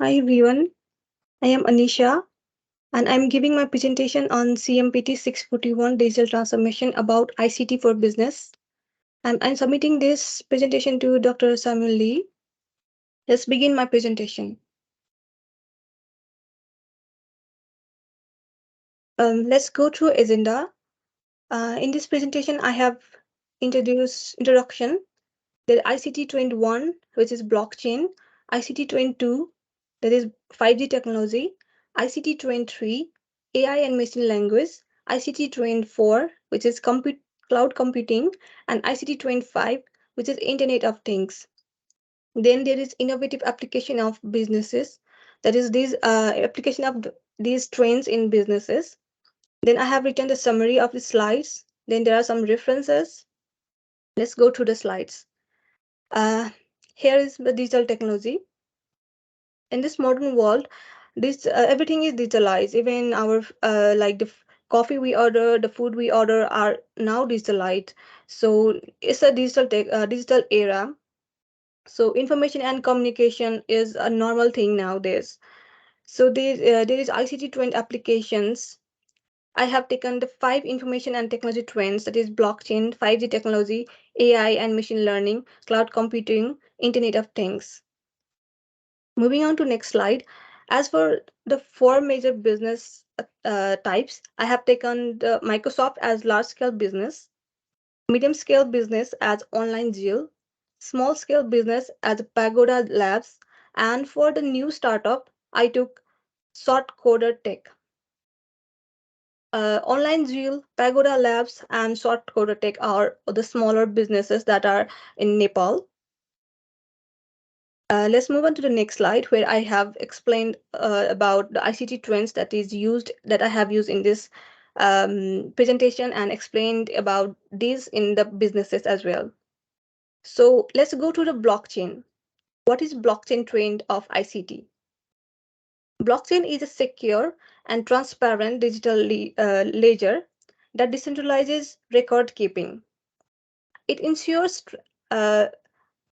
Hi everyone, I am Anisha and I'm giving my presentation on CMPT 641 Digital Transformation about ICT for Business. And I'm submitting this presentation to Dr. Samuel Lee. Let's begin my presentation. Let's go through agenda. In this presentation, I have introduced introduction, the ICT Trend 1, which is blockchain, ICT Trend 2, that is 5G technology, ICT Trend 3, AI and machine language, ICT Trend 4, which is cloud computing, and ICT Trend 5, which is Internet of Things. Then there is innovative application of businesses, that is this application of these trends in businesses. Then I have written the summary of the slides. Then there are some references. Let's go through the slides. Uh, Here is the digital technology. In this modern world, this everything is digitalized. Even our like the coffee we order, the food we order are now digitalized. So it's a digital era. So information and communication is a normal thing nowadays. So there is ICT trend applications. I have taken the five information and technology trends, that is blockchain, 5G technology, AI and machine learning, cloud computing, Internet of Things. Moving on to next slide. As for the four major business types, I have taken the Microsoft as large scale business, medium scale business as online Geo, small scale business as Pagoda Labs, and for the new startup, I took Short Coder Tech. Online Geo, Pagoda Labs, and Short Coder Tech are the smaller businesses that are in Nepal. Let's move on to the next slide where I have explained about the ICT trends that I have used in this presentation and explained about these in the businesses as well. So let's go to the blockchain. What is blockchain trend of ICT? Blockchain is a secure and transparent digital ledger that decentralizes record keeping. It ensures uh,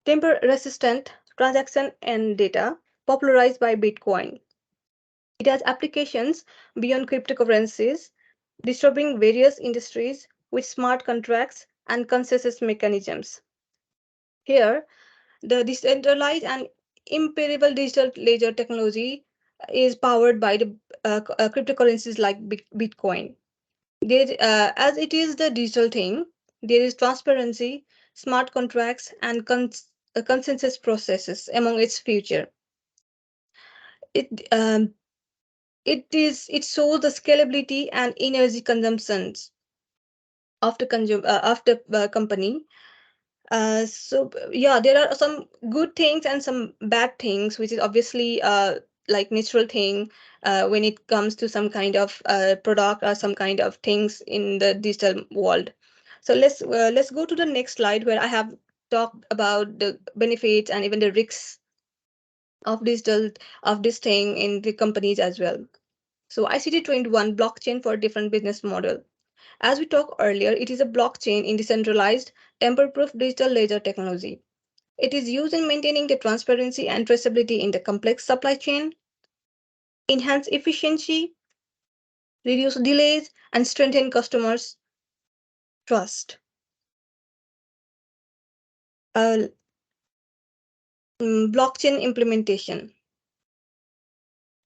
temper-resistant transaction and data popularized by Bitcoin. It has applications beyond cryptocurrencies, disturbing various industries with smart contracts and consensus mechanisms. Here, the decentralized and imperishable digital ledger technology is powered by the cryptocurrencies like Bitcoin. As it is the digital thing, there is transparency, smart contracts, and consensus processes among its future. It it shows the scalability and energy consumptions of the company. Yeah, there are some good things and some bad things, which is obviously like natural thing when it comes to some kind of product or some kind of things in the digital world. So let's go to the next slide where I have talked about the benefits and even the risks of digital of this thing in the companies as well. So ICT 21 blockchain for different business model. As we talked earlier, it is a blockchain in decentralized, tamper-proof digital ledger technology. It is used in maintaining the transparency and traceability in the complex supply chain, enhance efficiency, reduce delays, and strengthen customers' trust. Uh, Blockchain implementation.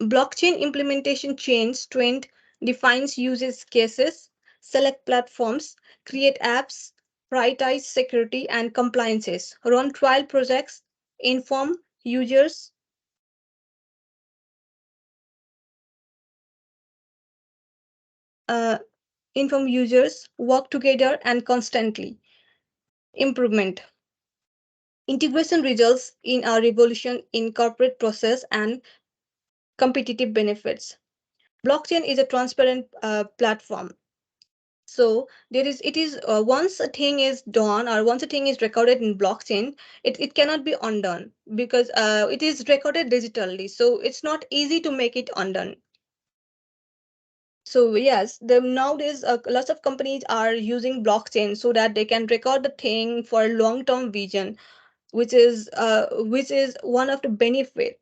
Blockchain implementation change trend defines use cases, select platforms, create apps, prioritize security and compliances, run trial projects, inform users, uh, work together and constantly. Improvement. Integration results in a revolution in corporate process and competitive benefits. Blockchain is a transparent platform. So it is once a thing is done or once a thing is recorded in blockchain, it cannot be undone because it is recorded digitally. So it's not easy to make it undone. So yes, nowadays lots of companies are using blockchain so that they can record the thing for long term vision, which is one of the benefit.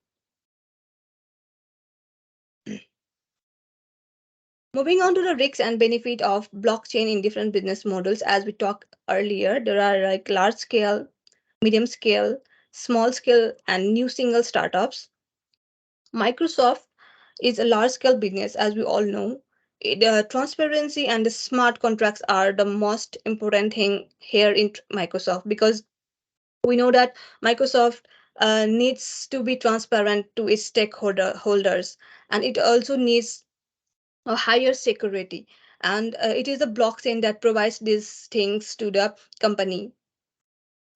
Moving on to the risks and benefit of blockchain in different business models, as we talked earlier, there are like large scale, medium scale, small scale, and new single startups. Microsoft is a large scale business, as we all know. Transparency and the smart contracts are the most important thing here in Microsoft, because we know that Microsoft needs to be transparent to its stakeholder holders, and it also needs a higher security. And it is the blockchain that provides these things to the company.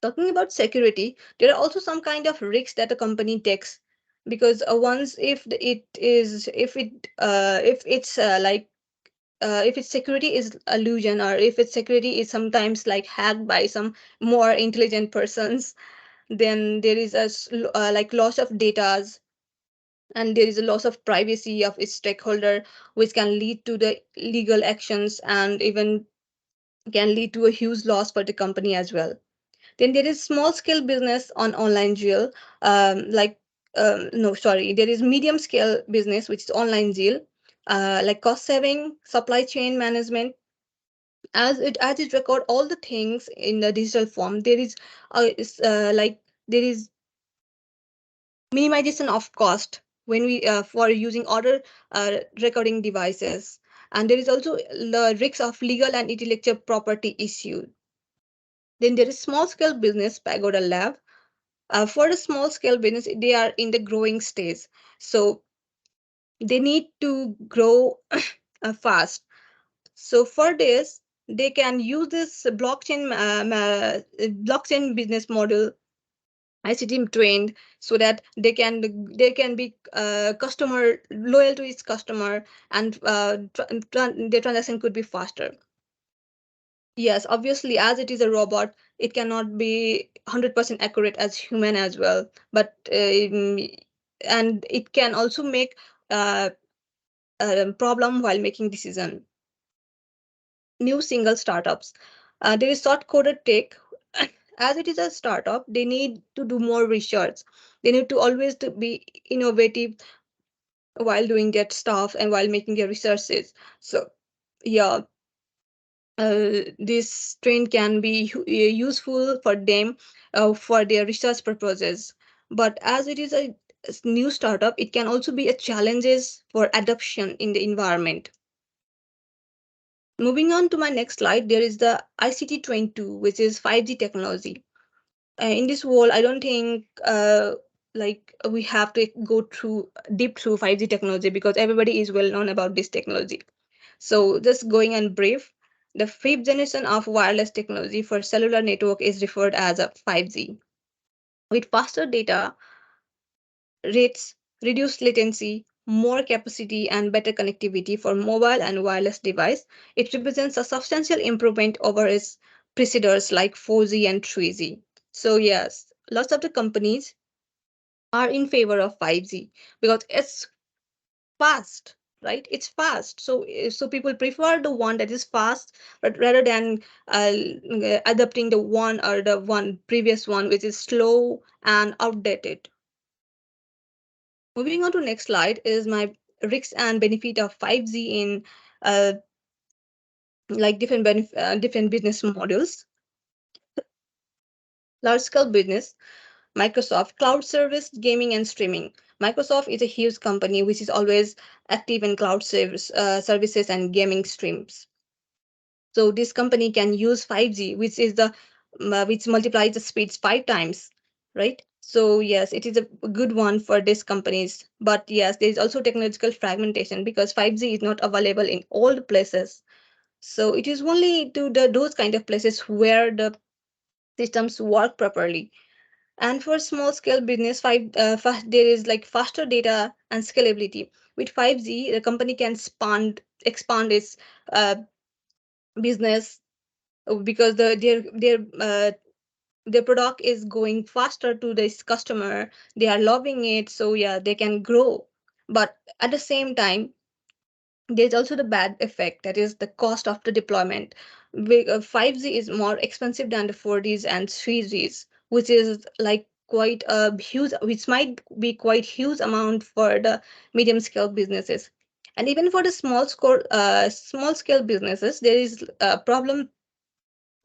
Talking about security, there are also some kind of risks that a company takes, because once if it's if its security is illusion, or if its security is sometimes like hacked by some more intelligent persons, then there is like loss of data, and there is a loss of privacy of its stakeholder, which can lead to the legal actions and even can lead to a huge loss for the company as well. Then there is small scale business on online jail, like no, sorry, there is medium scale business which is online jail, like cost saving, supply chain management, as it record all the things in the digital form. There is like there is minimization of cost when we for using other recording devices, and there is also the risks of legal and intellectual property issue. Then there is small scale business pagoda lab. For a small scale business, they are in the growing stage, so they need to grow fast. So for this, they can use this blockchain business model ICT trained, so that they can be customer loyal to its customer, and their transaction could be faster. Yes, obviously, as it is a robot, it cannot be 100% accurate as human as well. But and it can also make uh, a problem while making decision. New single startups. There is short coded tech. As it is a startup, they need to do more research. They need to always to be innovative while doing their stuff and while making their researches. So yeah, this trend can be useful for them for their research purposes. But as it is a new startup, it can also be a challenges for adoption in the environment. Moving on to my next slide, there is the ICT 22, which is 5G technology. In this world, I don't think like we have to go through deep through 5G technology, because everybody is well known about this technology. So just going on brief, the fifth generation of wireless technology for cellular network is referred as a 5G. With faster data rates, reduced latency, more capacity, and better connectivity for mobile and wireless device, it represents a substantial improvement over its preceders like 4G and 3G. So yes, lots of the companies are in favor of 5G because it's fast, right? It's fast. So people prefer the one that is fast, but rather than adopting the one or the one previous one which is slow and outdated. Moving on to next slide is my risks and benefit of 5G in uh, like different business models. Large scale business, Microsoft cloud service, gaming and streaming. Microsoft is a huge company which is always active in services and gaming streams. So this company can use 5G, which is the which multiplies the speeds 5 times, right? So yes, it is a good one for these companies. But yes, there is also technological fragmentation because 5G is not available in all the places. So it is only to those kind of places where the systems work properly. And for small scale business, there is like faster data and scalability. With 5G, the company can expand its business because their product is going faster to this customer. They are loving it, so yeah, they can grow. But at the same time, there's also the bad effect, that is the cost of the deployment. 5G is more expensive than the 4Gs and 3Gs, which is like quite a huge, which might be quite huge amount for the medium scale businesses. And even for the small scale businesses, there is a problem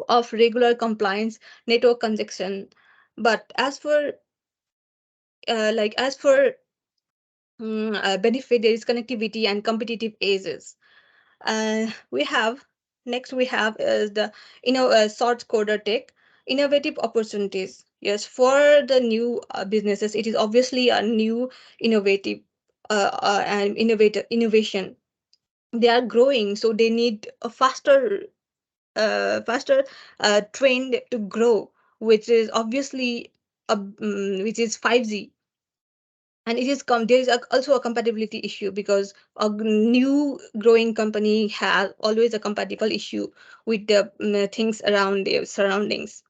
of regular compliance, network congestion. But as for benefit, there is connectivity and competitive edges. We have Next we have is the source coder tech innovative opportunities. Yes, for the new businesses, it is obviously a new innovative and innovative innovation. They are growing, so they need a faster trend to grow, which is obviously which is 5G. And there is also a compatibility issue, because a new growing company has always a compatible issue with the things around their surroundings.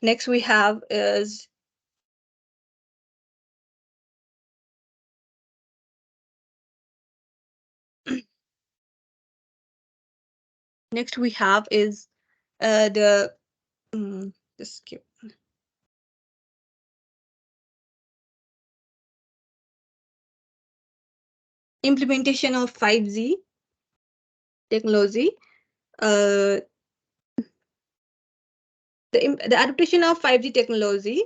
Next we have is next we have is the just skip implementation of 5G technology. uh, the adaptation of 5G technology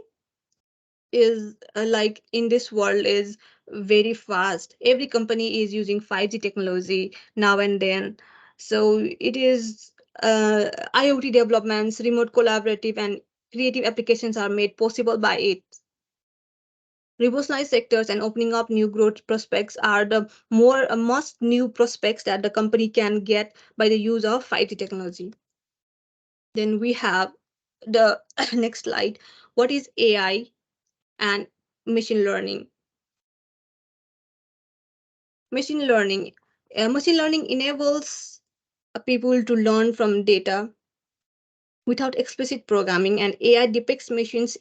is like in this world is very fast. Every company is using 5G technology now and then. So it is IoT developments, remote collaborative and creative applications are made possible by it. Revolutionized sectors and opening up new growth prospects are the more most new prospects that the company can get by the use of 5G technology. Then we have the next slide. What is AI and machine learning? Machine learning. Machine learning enables people to learn from data without explicit programming, and AI depicts machines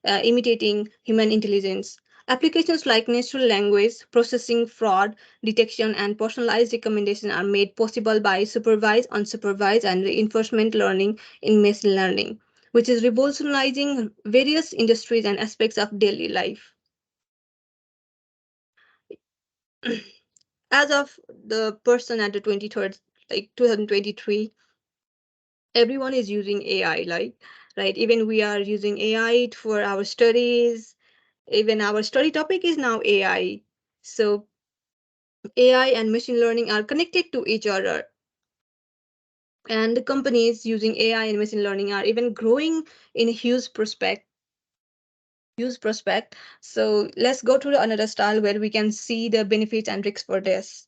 imitating human intelligence. Applications like natural language processing, fraud detection, and personalized recommendation are made possible by supervised, unsupervised, and reinforcement learning in machine learning, which is revolutionizing various industries and aspects of daily life. As of the person at the 23rd, like 2023, everyone is using AI, like, right? Even we are using AI for our studies. Even our study topic is now AI. So AI and machine learning are connected to each other. And the companies using AI and machine learning are even growing in a huge prospect. So let's go to another style where we can see the benefits and risks for this.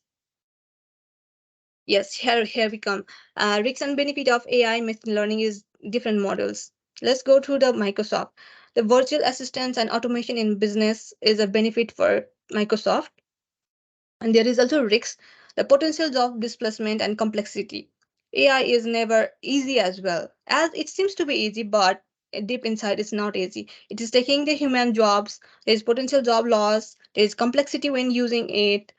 Yes, here we come. Risks and benefit of AI machine learning is different models. Let's go through the Microsoft. The virtual assistance and automation in business is a benefit for Microsoft. And there is also risks, the potential job displacement and complexity. AI is never easy as well, as it seems to be easy, but deep inside it's not easy. It is taking the human jobs. There is potential job loss. There is complexity when using it.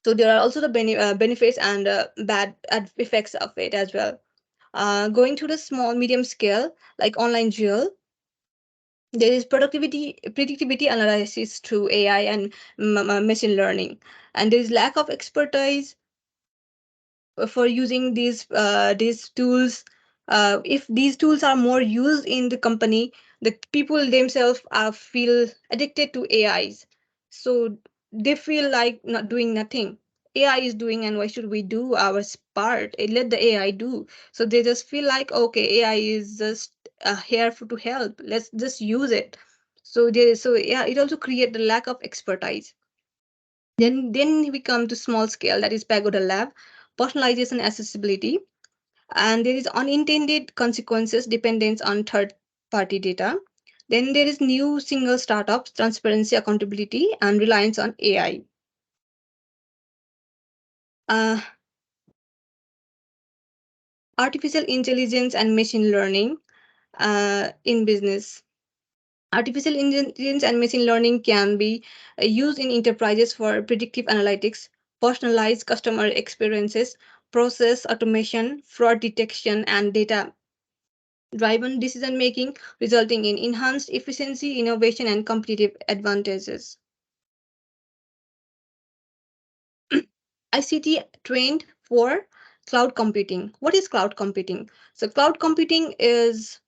So there are also the benefits and effects of it as well. Going to the small medium scale like online jail, there is productivity predictability analysis through AI and machine learning, and there is lack of expertise for using these tools. If these tools are more used in the company, the people themselves feel addicted to AIs. So they feel like not doing nothing. AI is doing, and why should we do our part? Let the AI do. So they just feel like, okay, AI is just here to help. Let's just use it. So yeah, it also create the lack of expertise. Then we come to small scale, that is Pagoda Lab, personalization, accessibility, and there is unintended consequences, dependence on third party data. Then there is new single startups, transparency, accountability, and reliance on AI. Uh, Artificial intelligence and machine learning in business. Artificial intelligence and machine learning can be used in enterprises for predictive analytics, personalized customer experiences, process automation, fraud detection, and data driven decision making, resulting in enhanced efficiency, innovation, and competitive advantages. ICT trained for cloud computing. What is cloud computing? So, cloud computing is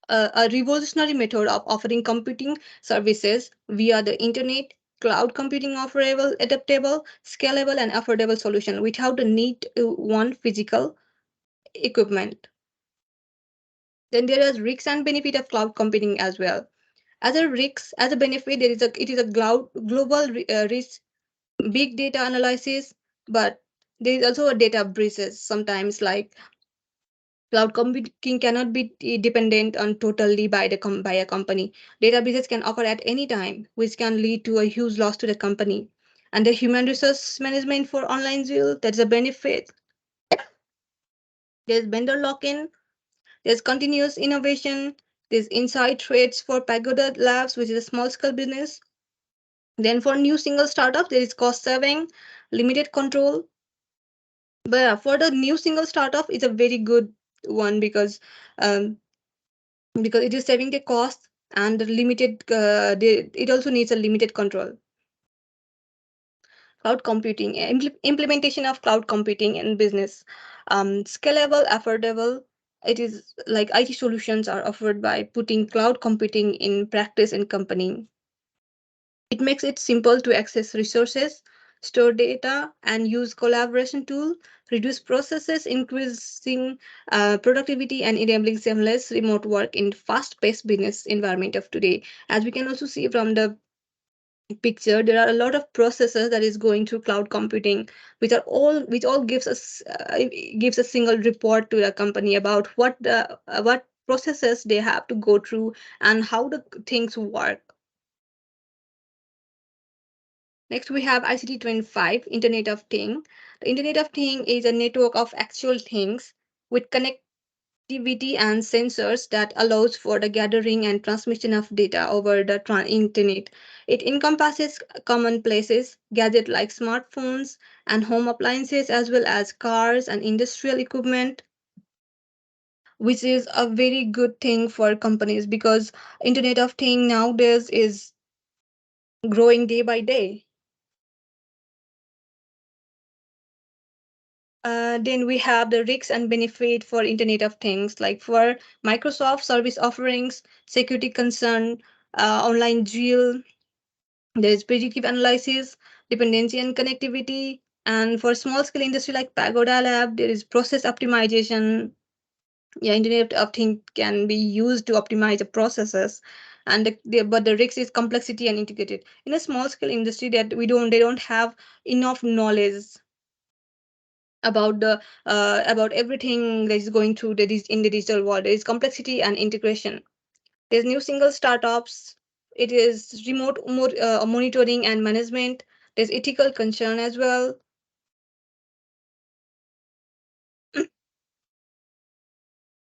a revolutionary method of offering computing services via the internet. Cloud computing offerable, adaptable, scalable, and affordable solution without the need to one physical equipment. Then there is risks and benefit of cloud computing as well. As a risks, as a benefit, it is a global risk, big data analysis, but there is also a data breaches sometimes. Like cloud computing cannot be dependent on totally by by a company. Data breaches can occur at any time, which can lead to a huge loss to the company. And the human resource management for online zeal, that's a benefit. There's vendor lock-in, there's continuous innovation, there's inside trades for Pagoda Labs, which is a small scale business. Then for new single startups, there is cost saving, limited control. But yeah, for the new single startup, it's a very good one um, because it is saving the cost and the limited. It also needs a limited control. Cloud computing, implementation of cloud computing in business, scalable, affordable. It is like IT solutions are offered by putting cloud computing in practice in company. It makes it simple to access resources, store data, and use collaboration tool, reduce processes, increasing productivity and enabling seamless remote work in fast-paced business environment of today. As we can also see from the picture, there are a lot of processes that is going through cloud computing, which all gives a single report to the company about what processes they have to go through and how the things work. Next, we have ICT 25, Internet of Thing. The Internet of Thing is a network of actual things with connectivity and sensors that allows for the gathering and transmission of data over the internet. It encompasses commonplaces, gadgets like smartphones and home appliances, as well as cars and industrial equipment, which is a very good thing for companies because Internet of Thing nowadays is growing day by day. Then we have the risks and benefit for Internet of Things, like for Microsoft service offerings, security concern, online drill, there is predictive analysis, dependency and connectivity. And for small scale industry like Pagoda Lab, there is process optimization. Yeah, Internet of Things can be used to optimize the processes. And but the risk is complexity and integrated. In a small scale industry that they don't have enough knowledge about everything that is going through in the digital world. There is complexity and integration. There's new single startups. It is remote monitoring and management. There's ethical concern as well.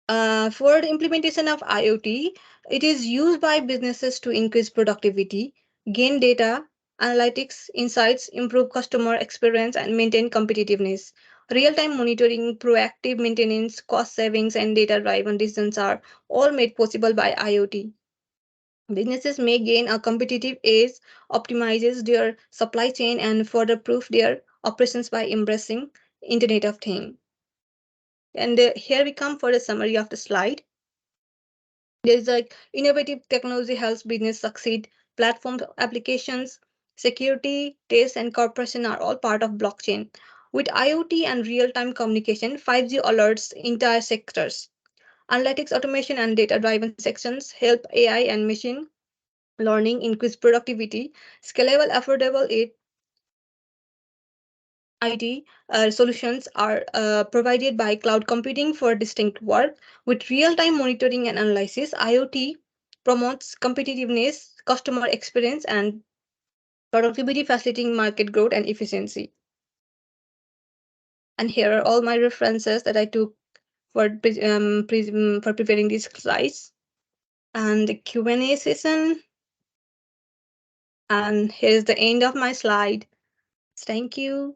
For the implementation of IoT, it is used by businesses to increase productivity, gain data, analytics, insights, improve customer experience, and maintain competitiveness. Real time monitoring, proactive maintenance, cost savings, and data driven decisions are all made possible by IoT. Businesses may gain a competitive edge, optimizes their supply chain, and further proof their operations by embracing Internet of Things. And here we come for the summary of the slide. There's like innovative technology helps business succeed. Platform applications, security, taste, and corporation are all part of blockchain. With IoT and real-time communication, 5G alerts entire sectors. Analytics, automation, and data-driven sections help AI and machine learning increase productivity. Scalable, affordable, IT solutions are provided by cloud computing for distinct work. With real time monitoring and analysis, IoT promotes competitiveness, customer experience, and productivity, facilitating market growth and efficiency. And here are all my references that I took for preparing these slides. And the Q&A session. And here's the end of my slide. Thank you.